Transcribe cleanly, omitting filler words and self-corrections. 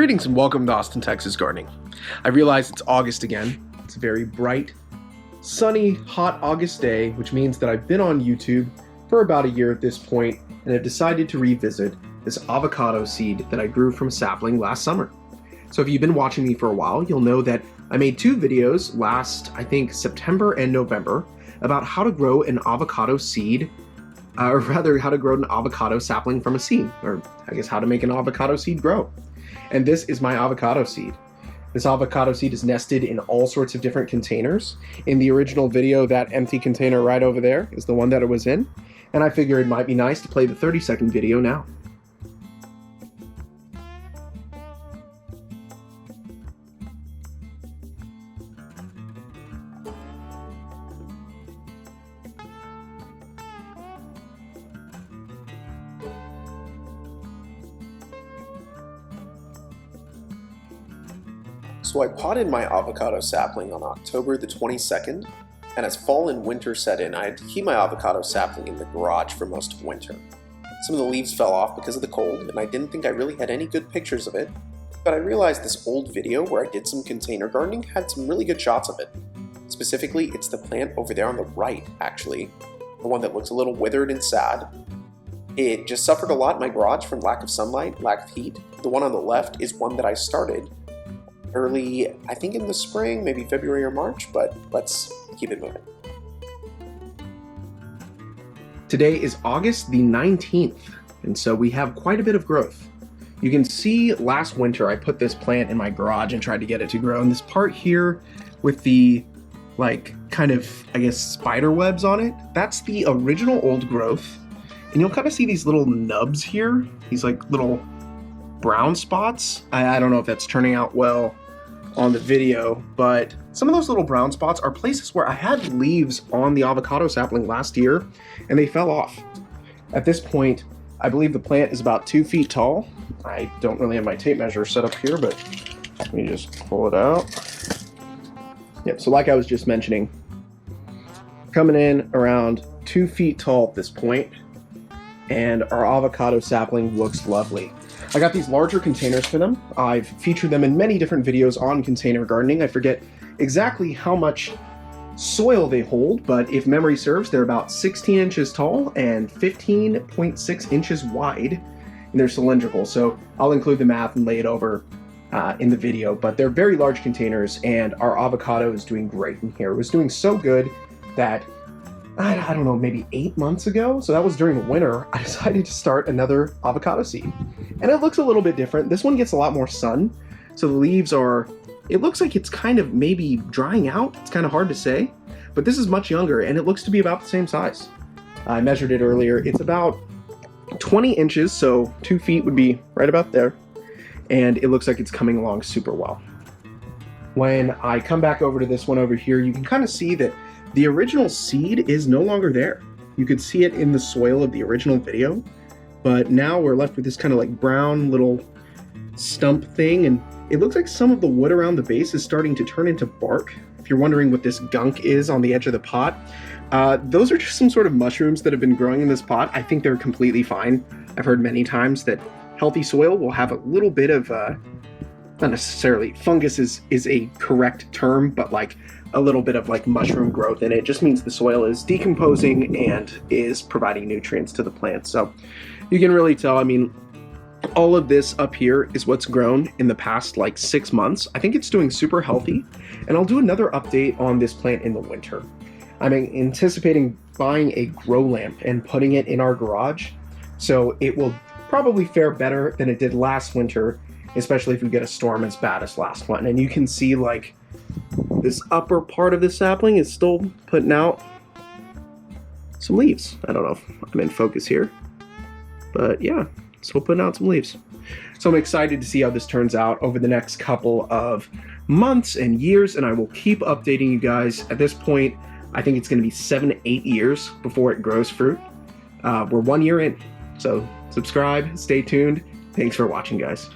Greetings and welcome to Austin, Texas Gardening. I realize it's August again. It's a very bright, sunny, hot August day, which means that I've been on YouTube for about a year at this point and have decided to revisit this avocado seed that I grew from a sapling last summer. So if you've been watching me for a while, you'll know that I made two videos last, I think, September and November about how to grow an avocado seed, or rather how to grow an avocado sapling from a seed, or I guess how to make an avocado seed grow. And this is my avocado seed. This avocado seed is nested in all sorts of different containers. In the original video, that empty container right over there is the one that it was in. And I figure it might be nice to play the 30-second video now. So I potted my avocado sapling on October the 22nd, and as fall and winter set in, I had to keep my avocado sapling in the garage for most of winter. Some of the leaves fell off because of the cold, and I didn't think I really had any good pictures of it, but I realized this old video where I did some container gardening had some really good shots of it. Specifically, it's the plant over there on the right, actually, the one that looks a little withered and sad. It just suffered a lot in my garage from lack of sunlight, lack of heat. The one on the left is one that I started early, I think in the spring, maybe February or March, but let's keep it moving. Today is August the 19th, and so we have quite a bit of growth. You can see last winter I put this plant in my garage and tried to get it to grow, and this part here with the kind of, I guess, spider webs on it, that's the original old growth. And you'll kind of see these little nubs here, these little brown spots. I don't know if that's turning out well on the video, but some of those little brown spots are places where I had leaves on the avocado sapling last year and they fell off. At this point, I believe the plant is about 2 feet tall. I don't really have my tape measure set up here, but let me just pull it out. Yep, so like I was just mentioning, coming in around 2 feet tall at this point, and our avocado sapling looks lovely. I got these larger containers for them. I've featured them in many different videos on container gardening. I forget exactly how much soil they hold, but if memory serves, they're about 16 inches tall and 15.6 inches wide, and they're cylindrical. So I'll include the math and lay it over in the video, but they're very large containers, and our avocado is doing great in here. It was doing so good that I don't know, maybe 8 months ago, so that was during the winter, I decided to start another avocado seed. And it looks a little bit different. This one gets a lot more sun, so the leaves are, it looks like it's kind of maybe drying out. It's kind of hard to say, but this is much younger, and it looks to be about the same size. I measured it earlier. It's about 20 inches, so 2 feet would be right about there, and it looks like it's coming along super well. When I come back over to this one over here, you can kind of see that the original seed is no longer there. You could see it in the soil of the original video, but now we're left with this kind of brown little stump thing, and it looks like some of the wood around the base is starting to turn into bark. If you're wondering what this gunk is on the edge of the pot, those are just some sort of mushrooms that have been growing in this pot. I think they're completely fine. I've heard many times that healthy soil will have a little bit of, not necessarily, fungus is a correct term, but a little bit of mushroom growth in it. It just means the soil is decomposing and is providing nutrients to the plant. So you can really tell, I mean, all of this up here is what's grown in the past 6 months. I think it's doing super healthy, and I'll do another update on this plant in the winter. I'm anticipating buying a grow lamp and putting it in our garage, so it will probably fare better than it did last winter, especially if we get a storm as bad as last one. And you can see this upper part of the sapling is still putting out some leaves. I don't know if I'm in focus here, but yeah, still putting out some leaves. So I'm excited to see how this turns out over the next couple of months and years, and I will keep updating you guys. At this point, I think it's going to be 7 to 8 years before it grows fruit. We're 1 year in, so subscribe, stay tuned. Thanks for watching, guys.